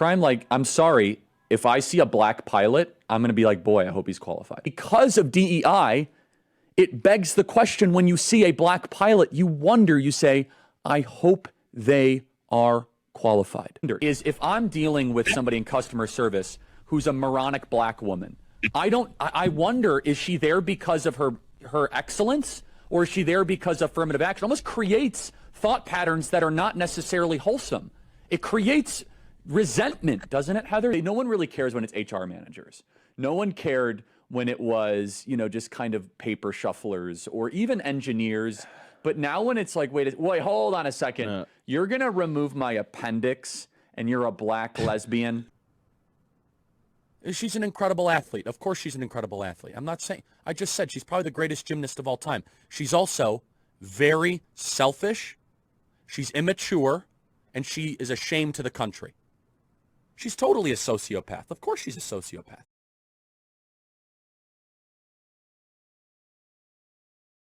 crime. Like, I'm sorry, if I see a black pilot, I'm going to be like, boy, I hope he's qualified. Because of DEI, it begs the question when you see a black pilot, you wonder, you say, I hope they are qualified. Is if I'm dealing with somebody in customer service who's a moronic black woman, I wonder, is she there because of her excellence, or is she there because of affirmative action? It almost creates thought patterns that are not necessarily wholesome. It creates resentment, doesn't it, Heather? No one really cares when it's HR managers. No one cared when it was, just kind of paper shufflers or even engineers. But now when it's like, wait, hold on a second. No. You're going to remove my appendix and you're a black lesbian? She's an incredible athlete. Of course she's an incredible athlete. I'm not saying, I just said she's probably the greatest gymnast of all time. She's also very selfish. She's immature, and she is a shame to the country. She's totally a sociopath. Of course she's a sociopath.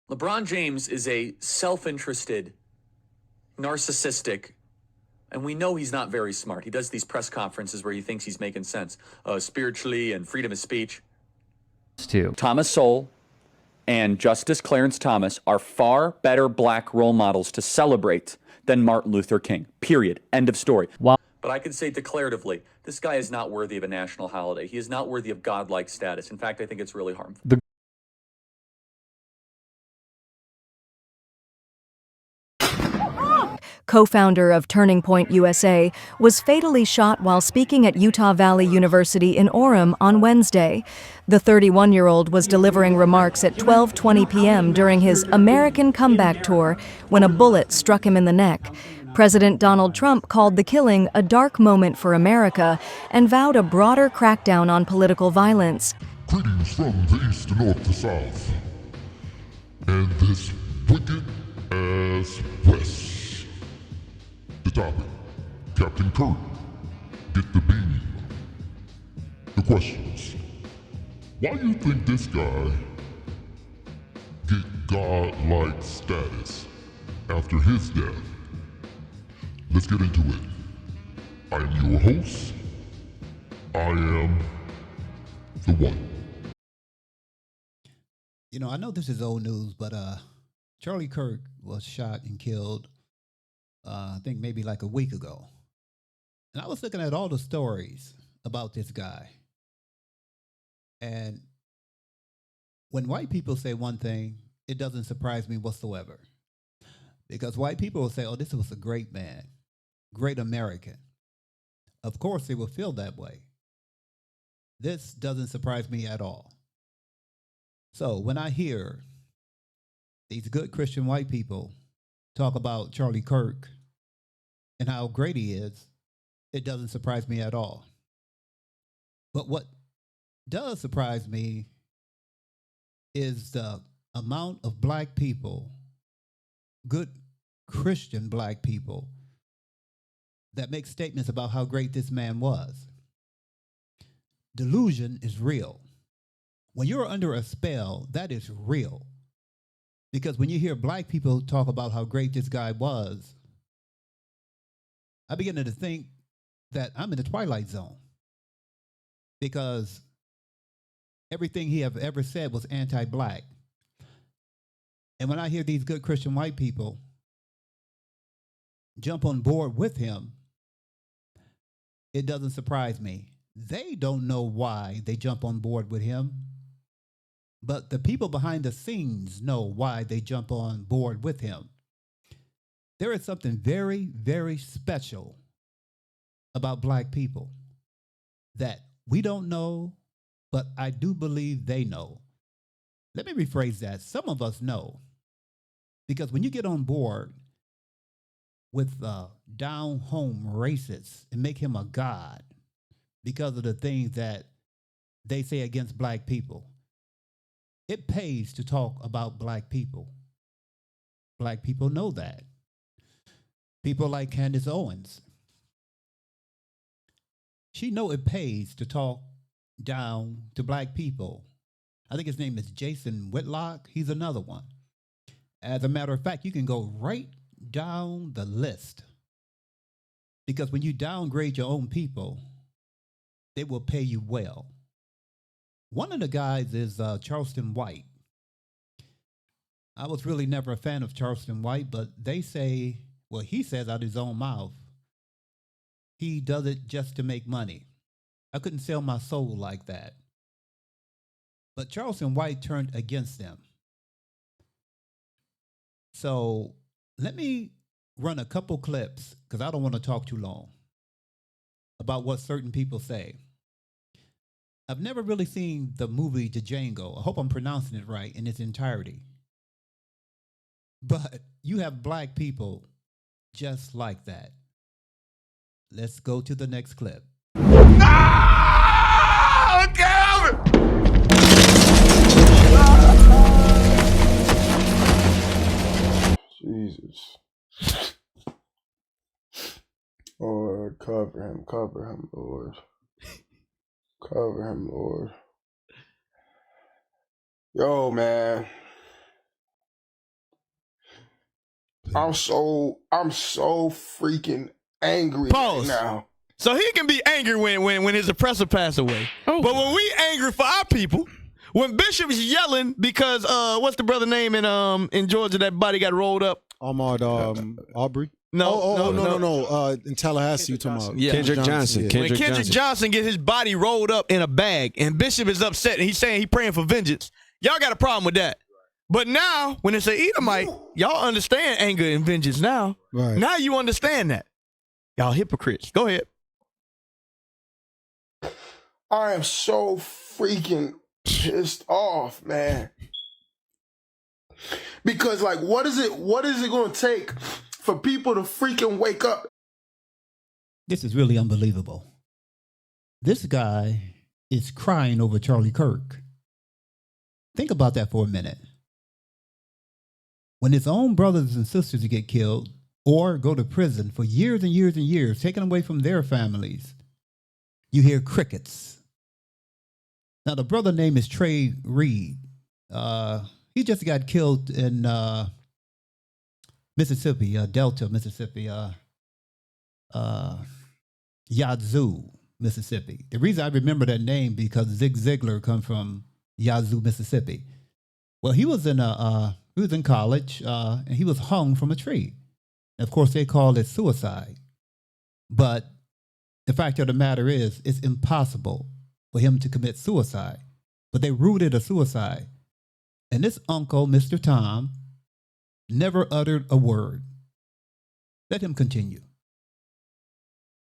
LeBron James is a self-interested, narcissistic, and we know he's not very smart. He does these press conferences where he thinks he's making sense spiritually and freedom of speech. Thomas Sowell and Justice Clarence Thomas are far better black role models to celebrate than Martin Luther King. Period. End of story. Wow. But I can say declaratively, this guy is not worthy of a national holiday. He is not worthy of godlike status. In fact, I think it's really harmful. Co-founder of Turning Point USA, was fatally shot while speaking at Utah Valley University in Orem on Wednesday. The 31-year-old was delivering remarks at 12:20 p.m. during his American Comeback Tour when a bullet struck him in the neck. President Donald Trump called the killing a dark moment for America and vowed a broader crackdown on political violence. Greetings from the east to north to south, and this wicked ass west. The topic, Captain Kirk, get the beam. The questions, why you think this guy get godlike status after his death? Let's get into it. I am your host. I am the one. I know this is old news, but Charlie Kirk was shot and killed I think maybe like a week ago. And I was looking at all the stories about this guy. And when white people say one thing, it doesn't surprise me whatsoever. Because white people will say, oh, this was a great man, great American. Of course, they will feel that way. This doesn't surprise me at all. So when I hear these good Christian white people talk about Charlie Kirk and how great he is, it doesn't surprise me at all. But what does surprise me is the amount of black people, good Christian black people, that make statements about how great this man was. Delusion is real. When you're under a spell, that is real. Because when you hear black people talk about how great this guy was, I begin to think that I'm in the twilight zone. Because everything he have ever said was anti-black. And when I hear these good Christian white people jump on board with him, it doesn't surprise me. They don't know why they jump on board with him. But the people behind the scenes know why they jump on board with him. There is something very, very special about black people that we don't know, but I do believe they know. Let me rephrase that. Some of us know. Because when you get on board with down-home racists and make him a god because of the things that they say against black people, it pays to talk about black people. Black people know that. People like Candace Owens. She know it pays to talk down to black people. I think his name is Jason Whitlock. He's another one. As a matter of fact, you can go right down the list Because when you downgrade your own people, they will pay you well. One of the guys is Charleston White. I was really never a fan of Charleston White, but they say, well, he says out of his own mouth, he does it just to make money. I couldn't sell my soul like that. But Charleston White turned against them. So let me run a couple clips, because I don't want to talk too long, about what certain people say. I've never really seen the movie Django. I hope I'm pronouncing it right in its entirety. But you have black people just like that. Let's go to the next clip. Ah! Calvin! Jesus. Lord, cover him, Lord. Cover him, Lord. Yo, man. I'm so freaking angry Pause. right now. So he can be angry when his oppressor passed away. Oh. But when we angry for our people, when Bishop's yelling because what's the brother name in Georgia that body got rolled up? Ahmaud Aubrey. No. In Tallahassee, you talking about? Yeah. Kendrick Johnson. Yeah. When Kendrick Johnson get his body rolled up in a bag and Bishop is upset and he's saying he praying for vengeance, y'all got a problem with that. But now, when it's an Edomite, y'all understand anger and vengeance now. Right. Now you understand that. Y'all hypocrites. Go ahead. I am so freaking pissed off, man. Because, like, what is it going to take for people to freaking wake up? This is really unbelievable. This guy is crying over Charlie Kirk. Think about that for a minute. When his own brothers and sisters get killed or go to prison for years and years and years, taken away from their families, you hear crickets. Now, the brother name is Trey Reed. He just got killed in Mississippi, Delta, Mississippi, Yazoo, Mississippi. The reason I remember that name because Zig Ziglar comes from Yazoo, Mississippi. Well, he was in college, and he was hung from a tree. And of course, they called it suicide. But the fact of the matter is, it's impossible for him to commit suicide. But they ruled it a suicide. And this uncle, Mr. Tom, never uttered a word. Let him continue.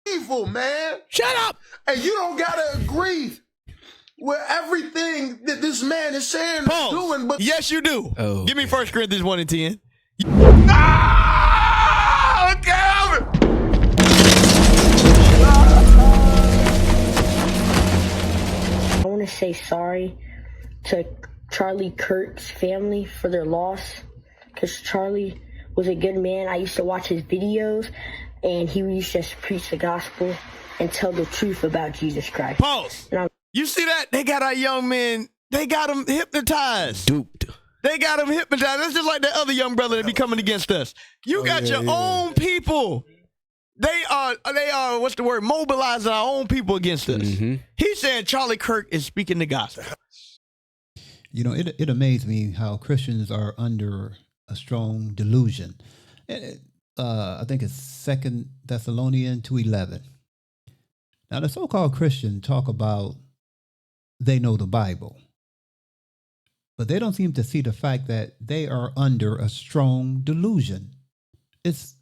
Evil, man. Shut up! And you don't got to agree with everything that this man is saying and doing. But yes, you do. Oh, give me 1 Corinthians 1 and 10. Ah! Calvin! I want to say sorry to Charlie Kirk's family for their loss, because Charlie was a good man. I used to watch his videos, and he used to just preach the gospel and tell the truth about Jesus Christ. Pause. You see that? They got our young men, they got them hypnotized. Duped. They got them hypnotized. That's just like that other young brother that be coming against us. You got your own people. They are, what's the word, mobilizing our own people against us. Mm-hmm. He's saying Charlie Kirk is speaking the gospel. You know, it amazed me how Christians are under a strong delusion. I think it's 2 Thessalonians 2:11. Now, the so-called Christians talk about they know the Bible, but they don't seem to see the fact that they are under a strong delusion. It's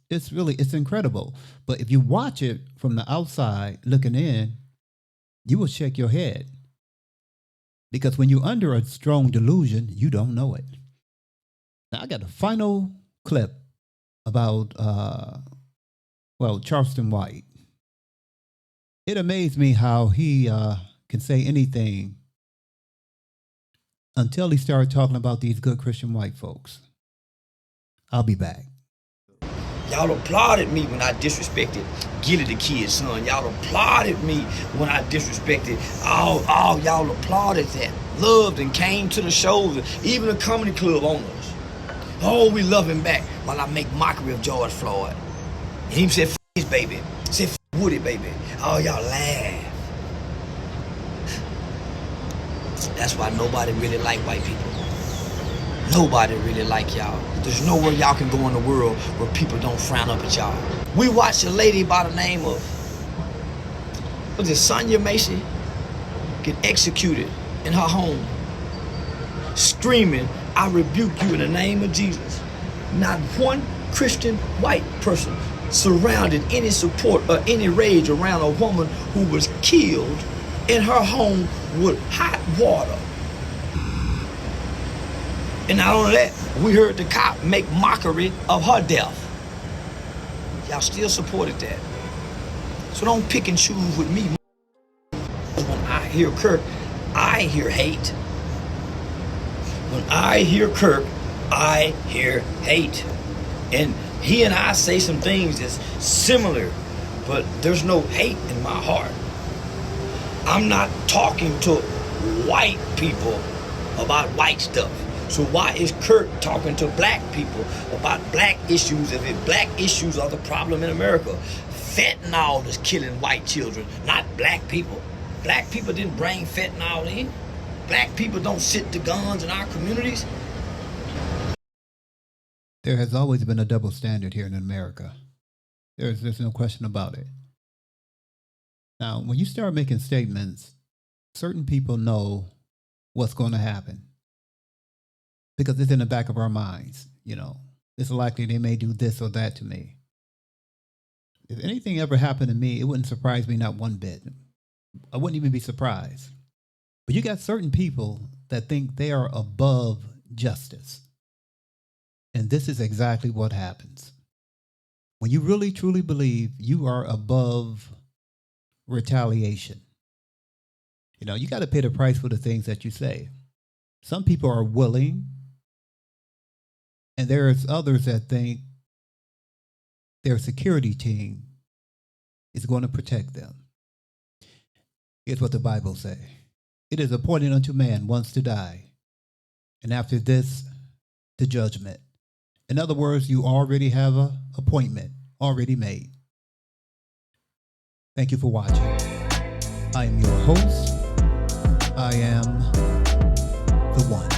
incredible. But if you watch it from the outside looking in, you will shake your head. Because when you're under a strong delusion, you don't know it. Now, I got a final clip about, Charleston White. It amazed me how he can say anything until he started talking about these good Christian white folks. I'll be back. Y'all applauded me when I disrespected Gilly the Kid's son. Y'all applauded me when I disrespected all y'all applauded that. Loved and came to the shows, even the comedy club owners. Oh, we love him back while I make mockery of George Floyd. And he said, baby. Say f Woody, baby. Oh, y'all laugh. That's why nobody really like white people. Nobody really like y'all. There's nowhere y'all can go in the world where people don't frown up at y'all. We watched a lady by the name of, was it Sonia Macy, get executed in her home, screaming, I rebuke you in the name of Jesus. Not one Christian white person surrounded any support or any rage around a woman who was killed in her home with hot water. And not only that, we heard the cop make mockery of her death. Y'all still supported that. So don't pick and choose with me. When I hear Kirk, I hear hate. When I hear Kirk, I hear hate. And he and I say some things that's similar, but there's no hate in my heart. I'm not talking to white people about white stuff. So why is Kirk talking to black people about black issues if black issues are the problem in America? Fentanyl is killing white children, not black people. Black people didn't bring fentanyl in. Black people don't sit to guns in our communities. There has always been a double standard here in America. There's no question about it. Now, when you start making statements, certain people know what's going to happen because it's in the back of our minds. You know, it's likely they may do this or that to me. If anything ever happened to me, it wouldn't surprise me not one bit. I wouldn't even be surprised. But you got certain people that think they are above justice. And this is exactly what happens. When you really truly believe you are above retaliation, you know, you got to pay the price for the things that you say. Some people are willing, and there's others that think their security team is going to protect them. Here's what the Bible says. It is appointed unto man once to die, and after this, the judgment. In other words, you already have an appointment already made. Thank you for watching. I am your host. I am the one.